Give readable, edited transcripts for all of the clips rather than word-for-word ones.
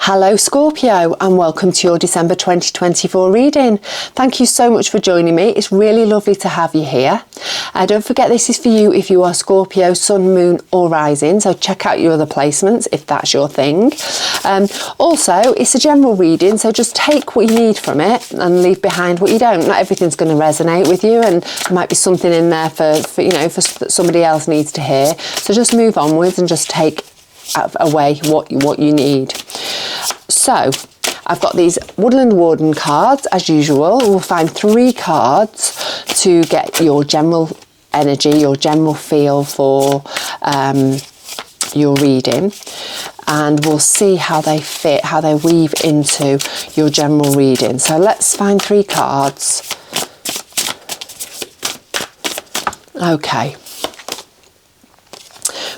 Hello Scorpio, and welcome to your December 2024 reading. Thank you so much for joining me. It's really lovely to have you here. Don't forget, this is for you if you are Scorpio, Sun, Moon or Rising, so check out your other placements if that's your thing. Also, it's a general reading, so just take what you need from it and leave behind what you don't. Not everything's going to resonate with you, and there might be something in there for somebody else needs to hear. So just move onwards and just take away what you need. So I've got these Woodland Warden cards as usual. We'll find 3 cards to get your general energy, your general feel for your reading, and we'll see how they fit, how they weave into your general reading. So let's find 3 cards. Okay.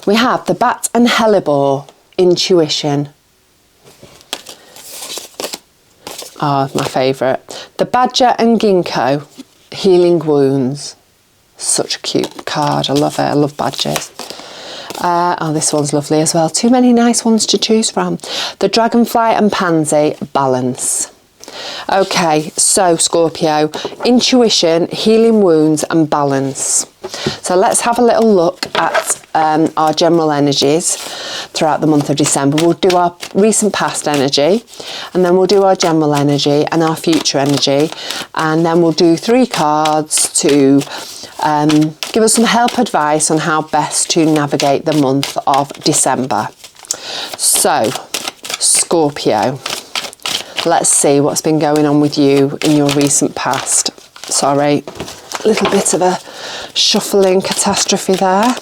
We have the Bat and Hellebore, Intuition. Oh, my favourite. The Badger and Ginkgo, Healing Wounds. Such a cute card. I love it. I love badgers. Oh, this one's lovely as well. Too many nice ones to choose from. The Dragonfly and Pansy, Balance. Okay, so Scorpio, intuition, healing wounds and balance. So let's have a little look at our general energies throughout the month of December. We'll do our recent past energy, and then we'll do our general energy and our future energy, and then we'll do 3 cards to give us some help advice on how best to navigate the month of December. So Scorpio, let's see what's been going on with you in your recent past. Sorry, a little bit of a shuffling catastrophe there.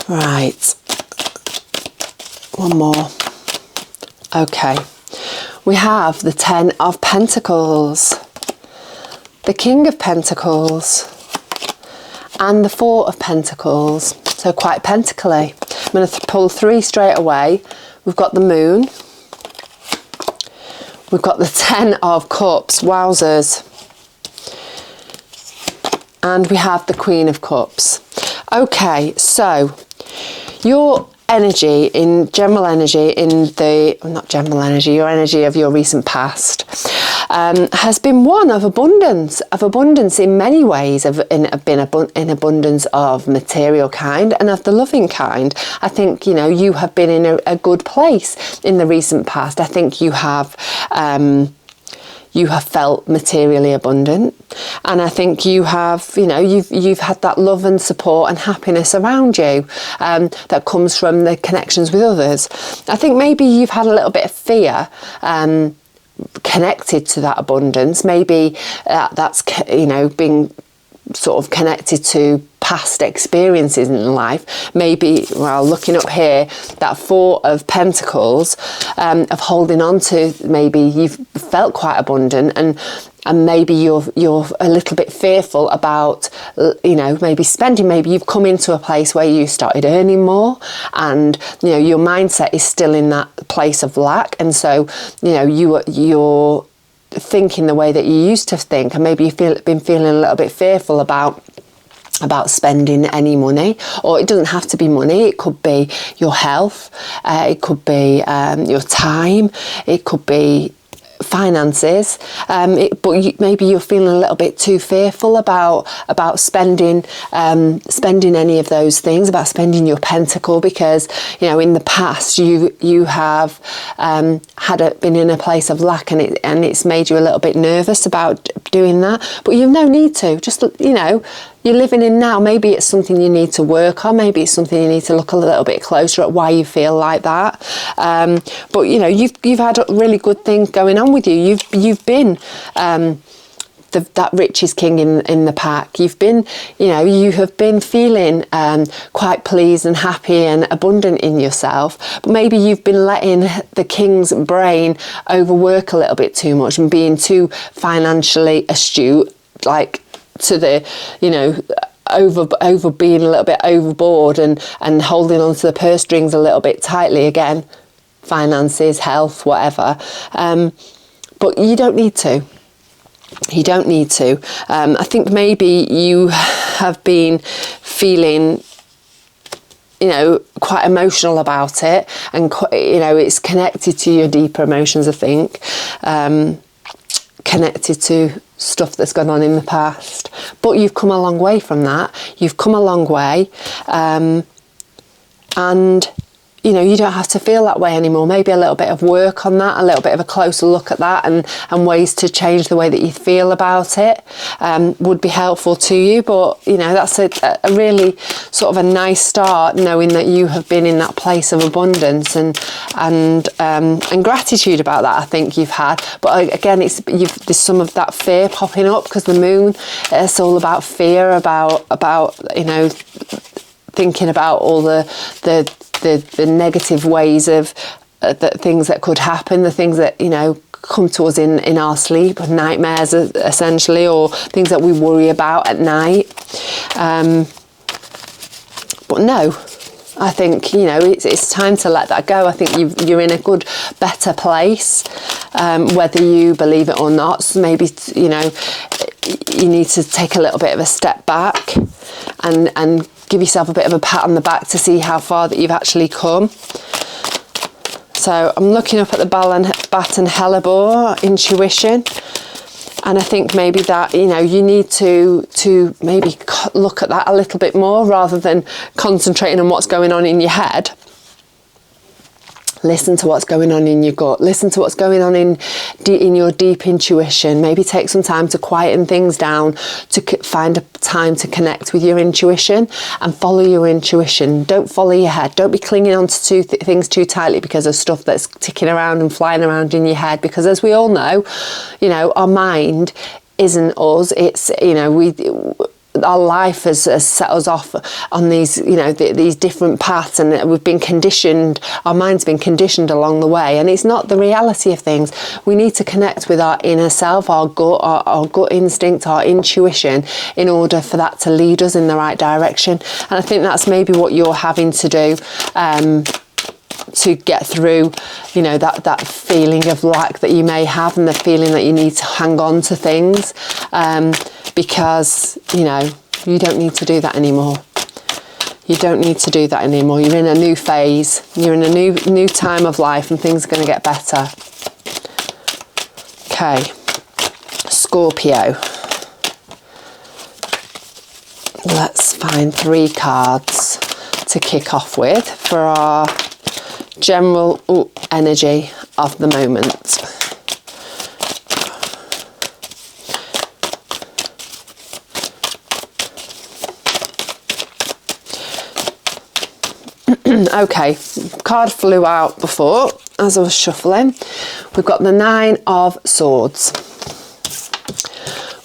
Right, one more. Okay, we have the 10 of Pentacles, the King of Pentacles, and the 4 of Pentacles. So quite pentacly. I'm going to pull 3 straight away. We've got the Moon. We've got the 10 of Cups, wowzers. And we have the Queen of Cups. Okay, so your energy, in general energy, your energy of your recent past has been one of abundance in many ways, in abundance of material kind and of the loving kind. I think, you have been in a good place in the recent past. I think you have felt materially abundant, and I think you have, you've had that love and support and happiness around you that comes from the connections with others. I think maybe you've had a little bit of fear connected to that abundance. Maybe that's being sort of connected to past experiences in life. Maybe, well, looking up here, that 4 of Pentacles, of holding on to, maybe you've felt quite abundant, and maybe you're a little bit fearful about, maybe spending. Maybe you've come into a place where you started earning more, and your mindset is still in that place of lack, and so you're thinking the way that you used to think, and maybe you've been feeling a little bit fearful about spending any money. Or it doesn't have to be money, it could be your health, it could be your time, it could be finances, but maybe you're feeling a little bit too fearful about spending any of those things, about spending your pentacle, because in the past you have been in a place of lack, and it's made you a little bit nervous about doing that. But you've no need to. Just you're living in now. Maybe it's something you need to work on. Maybe it's something you need to look a little bit closer at why you feel like that. But you've had really good things going on with you. You've been that richest king in the pack. You've been, you have been feeling quite pleased and happy and abundant in yourself. But maybe you've been letting the king's brain overwork a little bit too much and being too financially astute, like to the, over being a little bit overboard and holding on to the purse strings a little bit tightly again, finances, health, whatever. But you don't need to. You don't need to. I think maybe you have been feeling you know, quite emotional about it, and you know, it's connected to your deeper emotions, I think, connected to stuff that's gone on in the past. But you've come a long way from that. You've come a long way, and you know, you don't have to feel that way anymore. Maybe a little bit of work on that, a little bit of a closer look at that, and ways to change the way that you feel about it would be helpful to you. But, you know, that's a really sort of a nice start, knowing that you have been in that place of abundance and gratitude about that, I think you've had. But again, there's some of that fear popping up, because the moon, it's all about fear, about you know, thinking about all the negative ways of things that could happen, the things that, you know, come to us in our sleep, nightmares essentially, or things that we worry about at night. But no, I think, you know, it's time to let that go. I think you're in a good, better place, whether you believe it or not. So maybe, you know, you need to take a little bit of a step back and give yourself a bit of a pat on the back to see how far that you've actually come. So I'm looking up at the Bat and Hellebore intuition, and I think maybe that, you know, you need to maybe look at that a little bit more, rather than concentrating on what's going on in your head. Listen to what's going on in your gut. Listen to what's going on in your deep intuition. Maybe take some time to quieten things down, to find a time to connect with your intuition and follow your intuition. Don't follow your head. Don't be clinging on to things too tightly because of stuff that's ticking around and flying around in your head. Because as we all know, you know, our mind isn't us. It's, you know, our life has set us off on these, you know, these different paths, and we've been conditioned, our mind's been conditioned along the way, and it's not the reality of things. We need to connect with our inner self, our gut, our gut instinct, our intuition, in order for that to lead us in the right direction. And I think that's maybe what you're having to do, to get through, you know, that feeling of lack that you may have, and the feeling that you need to hang on to things, because, you know, you don't need to do that anymore. You don't need to do that anymore. You're in a new phase. You're in a new time of life, and things are going to get better. Okay, Scorpio. Let's find 3 cards to kick off with for our general energy of the moment. Okay, card flew out before as I was shuffling. We've got the 9 of Swords.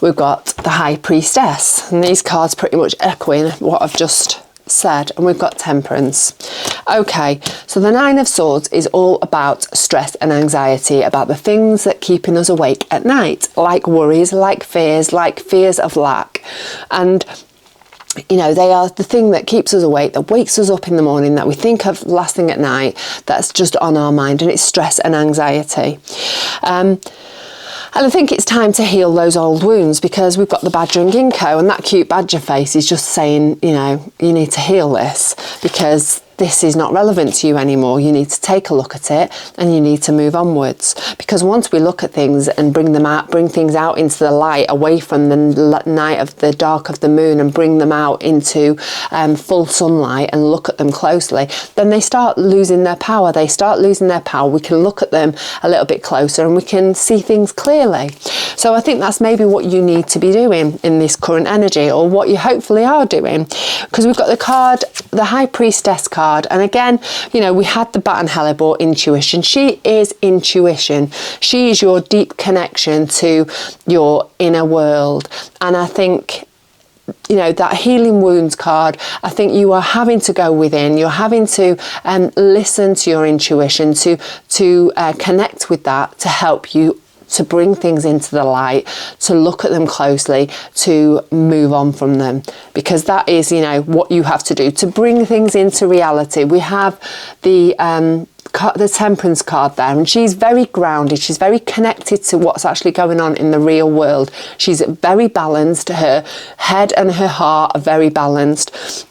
We've got the High Priestess, and these cards pretty much echoing what I've just said. And we've got Temperance. Okay, so the 9 of Swords is all about stress and anxiety, about the things that keeping us awake at night, like worries, like fears of lack. And you know, they are the thing that keeps us awake, that wakes us up in the morning, that we think of last thing at night, that's just on our mind, and it's stress and anxiety. And I think it's time to heal those old wounds, because we've got the Badger and Ginkgo, and that cute badger face is just saying, you know, you need to heal this, because this is not relevant to you anymore. You need to take a look at it, and you need to move onwards, because once we look at things and bring things out into the light, away from the night of the dark of the moon, and bring them out into full sunlight and look at them closely, then they start losing their power. We can look at them a little bit closer, and we can see things clearly. So I think that's maybe what you need to be doing in this current energy, or what you hopefully are doing, because we've got the card, the High Priestess card. And again, you know, we had the Bat and Hellebore intuition. She is intuition. She is your deep connection to your inner world. And I think, you know, that Healing Wounds card, I think you are having to go within. You're having to listen to your intuition, to connect with that, to help you to bring things into the light, to look at them closely, to move on from them, because that is, you know, what you have to do to bring things into reality. We have the Temperance card there, and she's very grounded. She's very connected to what's actually going on in the real world. She's very balanced. Her head and her heart are very balanced.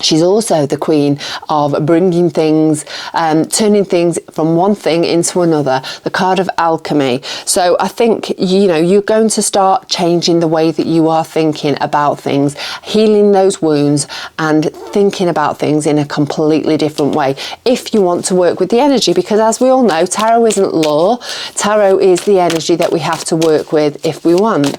She's also the queen of bringing things, turning things from one thing into another, the card of alchemy. So I think, you know, you're going to start changing the way that you are thinking about things, healing those wounds and thinking about things in a completely different way if you want to work with the energy, because as we all know, tarot isn't law. Tarot is the energy that we have to work with if we want,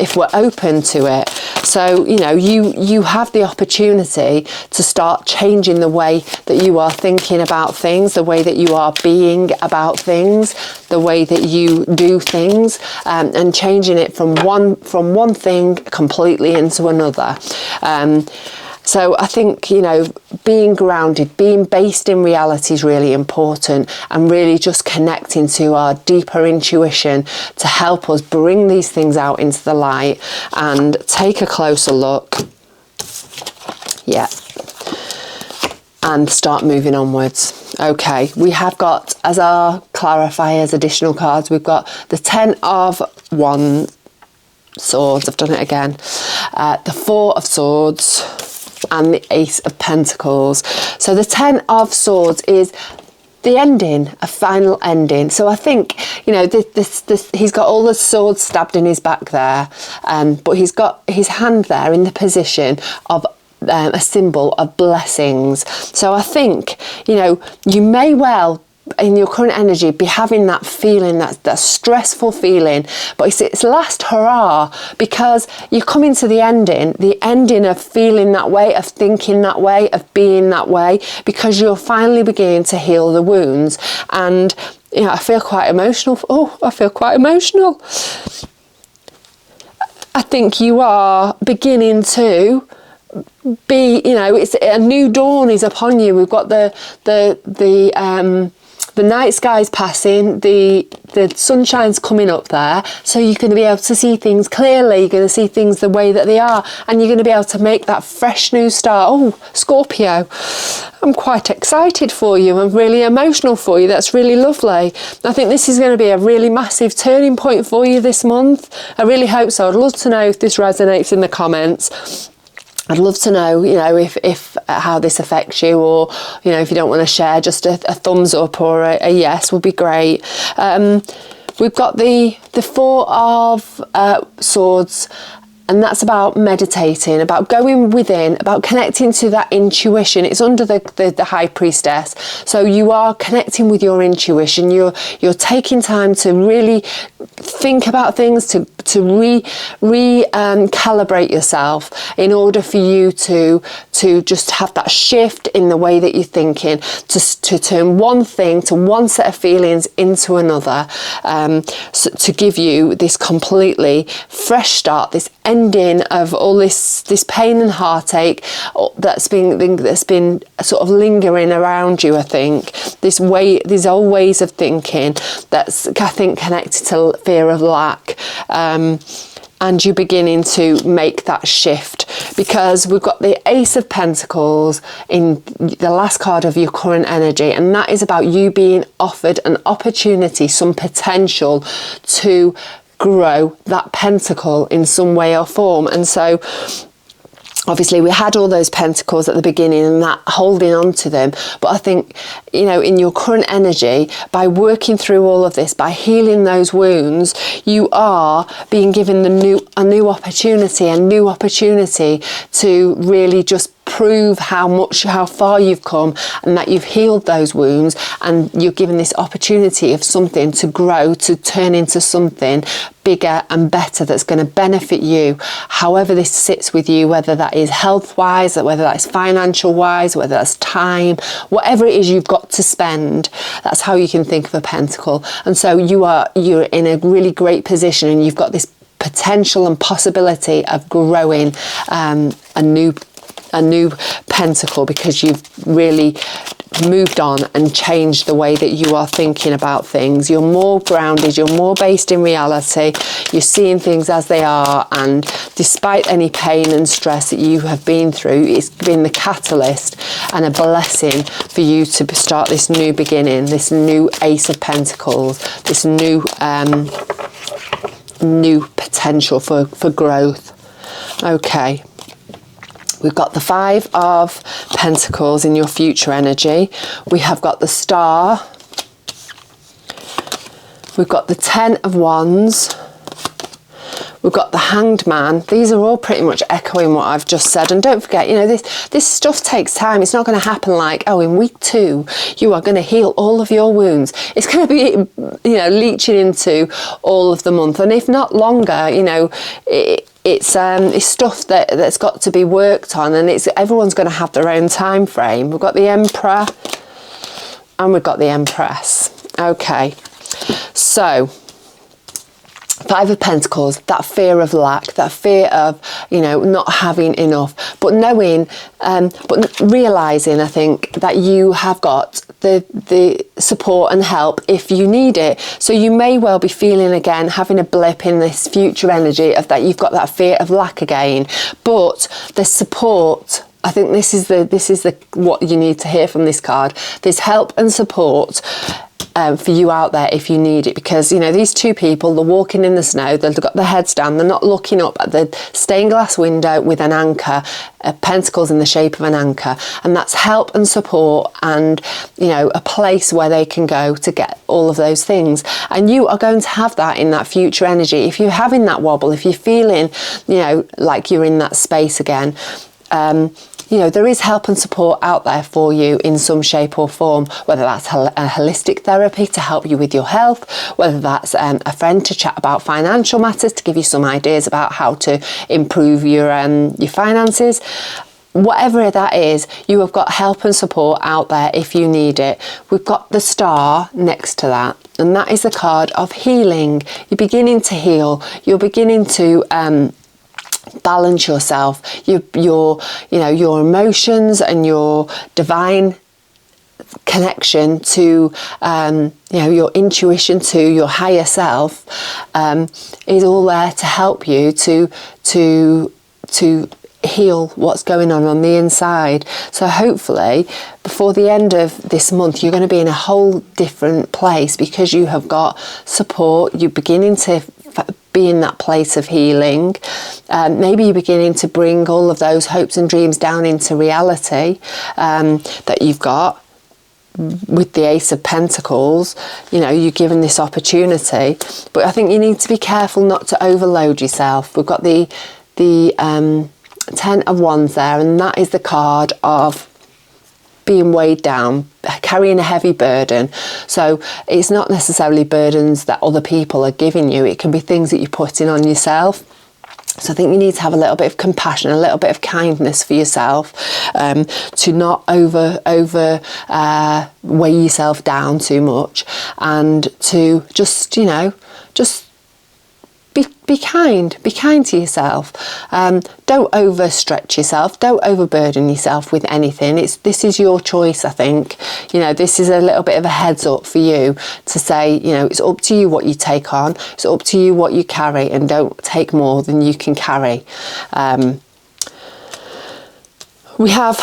if we're open to it. So, you know, you have the opportunity to start changing the way that you are thinking about things, the way that you are being about things, the way that you do things, and changing it from one thing completely into another. So I think, you know, being grounded, being based in reality is really important, and really just connecting to our deeper intuition to help us bring these things out into the light and take a closer look. Yeah. And start moving onwards. Okay, we have got, as our clarifiers, additional cards, we've got the 10 of Wands, Swords, I've done it again, the 4 of Swords, and the Ace of Pentacles. So the 10 of Swords is the ending, a final ending. So I think, you know, this he's got all the swords stabbed in his back there, but he's got his hand there in the position of a symbol of blessings. So I think, you know, you may well in your current energy be having that feeling, that stressful feeling, but it's last hurrah, because you're coming to the ending of feeling that way, of thinking that way, of being that way, because you're finally beginning to heal the wounds. And, you know, I feel quite emotional. I think you are beginning to be, you know, it's a new dawn is upon you. We've got the night sky's passing, the sunshine's coming up there, so you're going to be able to see things clearly. You're going to see things the way that they are, and you're going to be able to make that fresh new start. Oh, Scorpio, I'm quite excited for you. I'm really emotional for you. That's really lovely. I think this is going to be a really massive turning point for you this month. I really hope so. I'd love to know if this resonates in the comments. I'd love to know, you know, if how this affects you, or, you know, if you don't want to share, just a thumbs up or a yes would be great. We've got the 4 of Swords, and that's about meditating, about going within, about connecting to that intuition. It's under the High Priestess. So you are connecting with your intuition. You're taking time to really think about things, to calibrate yourself in order for you to just have that shift in the way that you're thinking, to turn one thing, to one set of feelings into another, so to give you this completely fresh start, this ending of all this pain and heartache that's been sort of lingering around you. I think these old ways of thinking that's, I think, connected to fear of lack, and you're beginning to make that shift, because we've got the Ace of Pentacles in the last card of your current energy, and that is about you being offered an opportunity, some potential to grow that pentacle in some way or form. And so obviously we had all those pentacles at the beginning and that holding on to them, but I think, you know, in your current energy, by working through all of this, by healing those wounds, you are being given a new opportunity to really just prove how far you've come, and that you've healed those wounds, and you're given this opportunity of something to grow, to turn into something bigger and better that's going to benefit you, however this sits with you, whether that is health wise, whether that's financial wise, whether that's time, whatever it is you've got to spend. That's how you can think of a pentacle. And so you're in a really great position, and you've got this potential and possibility of growing a new pentacle, because you've really moved on and changed the way that you are thinking about things. You're more grounded, you're more based in reality, you're seeing things as they are, and despite any pain and stress that you have been through, it's been the catalyst and a blessing for you to start this new beginning, this new Ace of Pentacles, this new potential for growth. Okay. We've got the Five of Pentacles in your future energy. We have got the Star. We've got the Ten of Wands. We've got the Hanged Man. These are all pretty much echoing what I've just said. And don't forget, you know, this stuff takes time. It's not going to happen like, oh, in week 2, you are going to heal all of your wounds. It's going to be, you know, leaching into all of the month. And if not longer, you know, it's stuff that's got to be worked on, and everyone's going to have their own time frame. We've got the Emperor and we've got the Empress. Okay, so Five of Pentacles, that fear of lack, that fear of, you know, not having enough, but knowing, but realising, I think, that you have got the support and help if you need it. So you may well be feeling again, having a blip in this future energy of that you've got that fear of lack again, but the support, I think this is the what you need to hear from this card. There's help and support for you out there if you need it, because, you know, these two people, they're walking in the snow, they've got their heads down, they're not looking up at the stained glass window with an anchor, pentacles in the shape of an anchor, and that's help and support and, you know, a place where they can go to get all of those things. And you are going to have that in that future energy. If you're having that wobble, if you're feeling, you know, like you're in that space again, you know, there is help and support out there for you in some shape or form, whether that's a holistic therapy to help you with your health, whether that's a friend to chat about financial matters, to give you some ideas about how to improve your finances. Whatever that is, you have got help and support out there if you need it. We've got the Star next to that, and that is the card of healing. You're beginning to heal. You're beginning to balance yourself, your emotions and your divine connection to your intuition, to your higher self, is all there to help you to heal what's going on the inside. So hopefully before the end of this month you're going to be in a whole different place, because you have got support. You're beginning to be in that place of healing. Maybe you're beginning to bring all of those hopes and dreams down into reality that you've got with the Ace of Pentacles. You know, you're given this opportunity, but I think you need to be careful not to overload yourself. We've got the Ten of Wands there, and that is the card of being weighed down, carrying a heavy burden. So it's not necessarily burdens that other people are giving you, it can be things that you're putting on yourself. So I think you need to have a little bit of compassion, a little bit of kindness for yourself, to not over weigh yourself down too much, and to just, you know, just be kind to yourself. Don't overstretch yourself, don't overburden yourself with anything. This is your choice, I think. You know, this is a little bit of a heads up for you to say, you know, it's up to you what you take on, it's up to you what you carry, and don't take more than you can carry. We have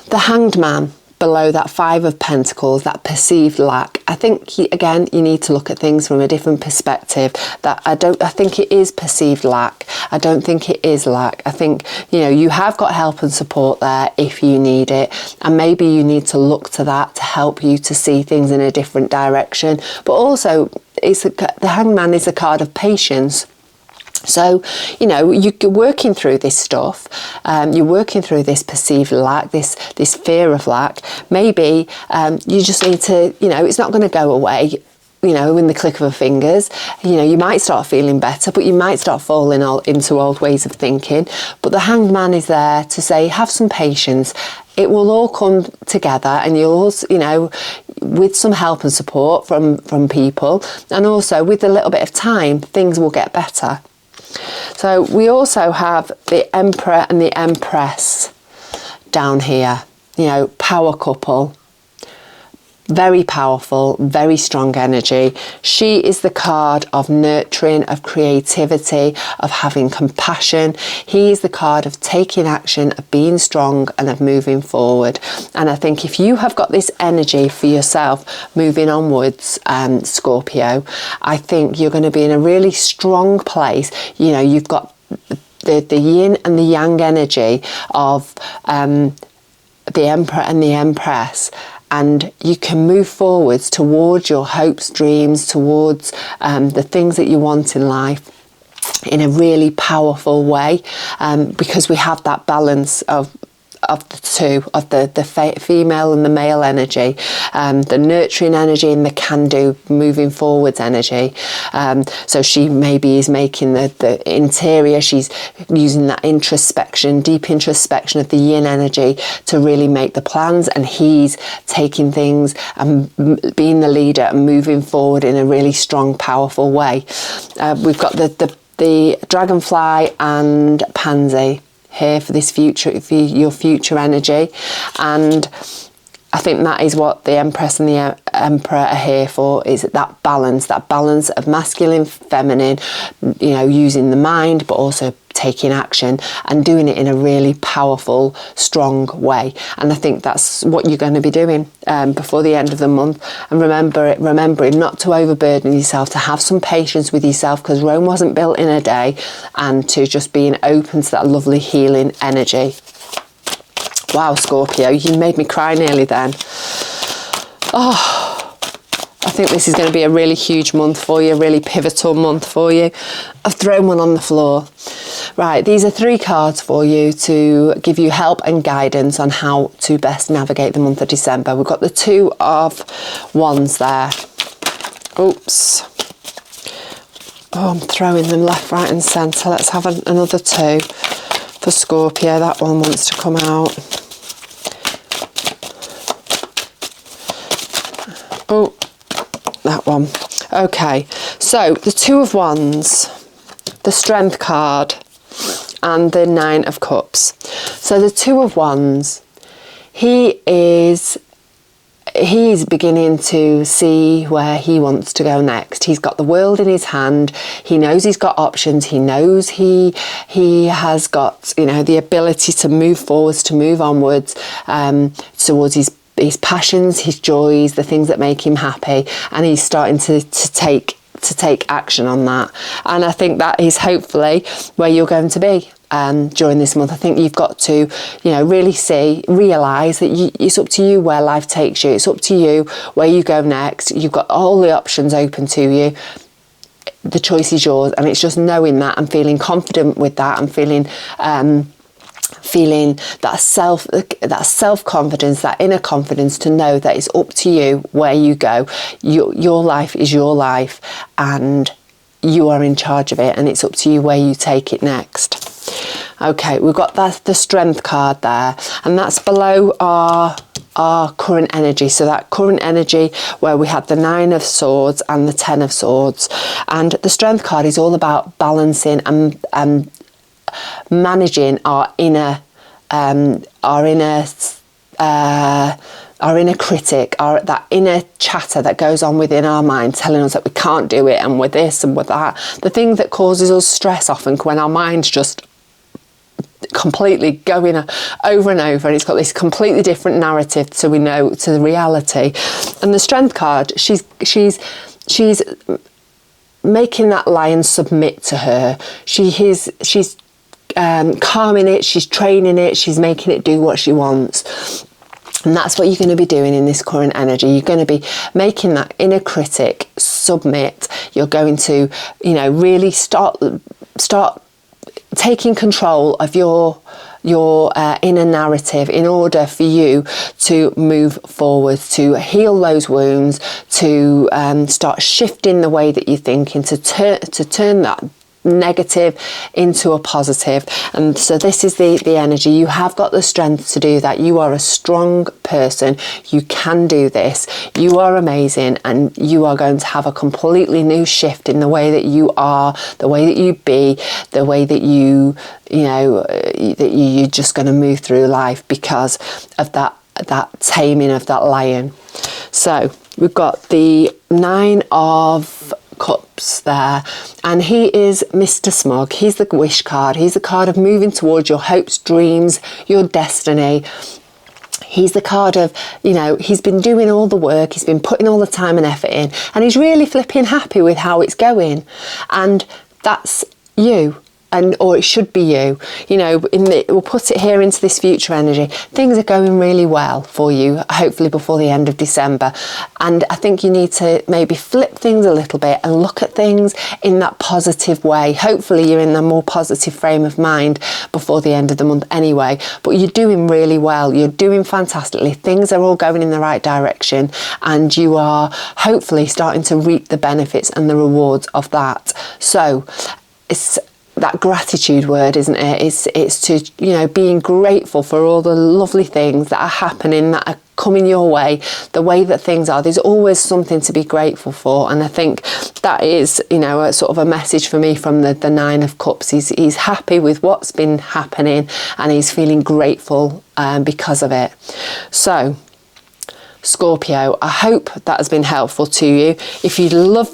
the Hanged Man below that Five of Pentacles, that perceived lack. I think again you need to look at things from a different perspective. That I think it is perceived lack. I don't think it is lack. I think, you know, you have got help and support there if you need it, and maybe you need to look to that to help you to see things in a different direction. But also, the Hanged Man is a card of patience. So, you know, you're working through this stuff, you're working through this perceived lack, this fear of lack. Maybe you just need to, you know, it's not going to go away, you know, in the click of a fingers. You know, you might start feeling better, but you might start falling into old ways of thinking. But the Hanged Man is there to say, have some patience. It will all come together, and you'll also, you know, with some help and support from people, and also with a little bit of time, things will get better. So we also have the Emperor and the Empress down here, you know, power couple. Very powerful, very strong energy. She is the card of nurturing, of creativity, of having compassion. He is the card of taking action, of being strong, and of moving forward. And I think if you have got this energy for yourself moving onwards, Scorpio, I think you're going to be in a really strong place. You know, you've got the yin and the yang energy of the Emperor and the Empress, and you can move forwards towards your hopes, dreams, towards the things that you want in life in a really powerful way, because we have that balance of the two, of the female and the male energy, the nurturing energy and the can-do, moving forwards energy. So she maybe is making the interior, she's using that introspection, deep introspection of the yin energy to really make the plans, and he's taking things and being the leader and moving forward in a really strong, powerful way. We've got the dragonfly and pansy here for this future, for your future energy, and I think that is what the Empress and the Emperor are here for, is that balance of masculine, feminine, you know, using the mind but also taking action and doing it in a really powerful, strong way. And I think that's what you're going to be doing before the end of the month. And remembering not to overburden yourself, to have some patience with yourself, because Rome wasn't built in a day, and to just being open to that lovely healing energy. Wow, Scorpio, you made me cry nearly then. Oh, I think this is going to be a really huge month for you, a really pivotal month for you. I've thrown one on the floor. Right, these are 3 cards for you to give you help and guidance on how to best navigate the month of December. We've got the 2 of Wands there. Oops. Oh, I'm throwing them left, right and centre. Let's have another 2 for Scorpio. That one wants to come out. Oh, that one. Okay, so the 2 of Wands, the Strength card, and the 9 of Cups. So the 2 of Wands, he's beginning to see where he wants to go next. He's got the world in his hand. He knows he's got options. He knows he has got, you know, the ability to move forwards, to move onwards towards his passions, his joys, the things that make him happy, and he's starting to take action on that. And I think that is hopefully where you're going to be during this month. I think you've got to, you know, really realise that it's up to you where life takes you. It's up to you where you go next. You've got all the options open to you. The choice is yours, and it's just knowing that and feeling confident with that, and feeling that self-confidence, that inner confidence, to know that it's up to you where you go. Your life is your life, and you are in charge of it, and it's up to you where you take it next. Okay, we've got the Strength card there, and that's below our current energy. So that current energy where we had the 9 of Swords and the 10 of Swords, and the Strength card is all about balancing and managing our inner critic, that inner chatter that goes on within our mind, telling us that we can't do it, and with this and with that, the thing that causes us stress often, when our mind's just completely going over and over, and it's got this completely different narrative to the reality. And the Strength card, she's making that lion submit to her. She's calming it, she's training it, she's making it do what she wants. And that's what you're going to be doing in this current energy. You're going to be making that inner critic submit. You're going to, you know, really start taking control of your inner narrative in order for you to move forward, to heal those wounds, to start shifting the way that you're thinking, to turn that negative into a positive. And so this is the energy. You have got the strength to do that. You are a strong person. You can do this. You are amazing, and you are going to have a completely new shift in the way that you are, the way that you be, the way that you're just going to move through life because of that taming of that lion. So we've got the 9 of Cups there, and he is Mr. Smug. He's the wish card. He's the card of moving towards your hopes, dreams, your destiny. He's the card of, you know, he's been doing all the work, he's been putting all the time and effort in, and he's really flipping happy with how it's going. And that's you. or it should be you, we'll put it here into this future energy. Things are going really well for you, hopefully before the end of December. And I think you need to maybe flip things a little bit and look at things in that positive way. Hopefully you're in a more positive frame of mind before the end of the month anyway. But you're doing really well. You're doing fantastically. Things are all going in the right direction, and you are hopefully starting to reap the benefits and the rewards of that. So it's that gratitude word, isn't it? It's to, being grateful for all the lovely things that are happening, that are coming your way, the way that things are. There's always something to be grateful for. And I think that is, a sort of a message for me from the Nine of Cups. He's happy with what's been happening, and he's feeling grateful because of it. So, Scorpio, I hope that has been helpful to you. If you'd love,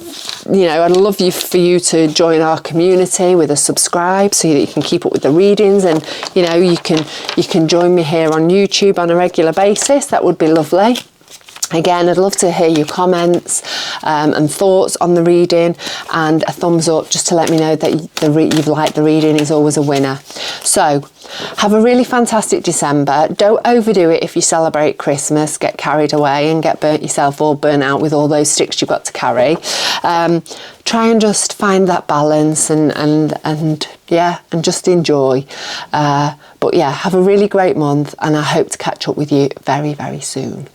I'd love for you to join our community with a subscribe so that you can keep up with the readings, and you can join me here on YouTube on a regular basis. That would be lovely. Again, I'd love to hear your comments and thoughts on the reading, and a thumbs up just to let me know that you've liked the reading is always a winner. So, have a really fantastic December. Don't overdo it if you celebrate Christmas, get carried away and get burnt yourself or burnt out with all those sticks you've got to carry. Try and just find that balance and just enjoy. But yeah, have a really great month, and I hope to catch up with you very, very soon.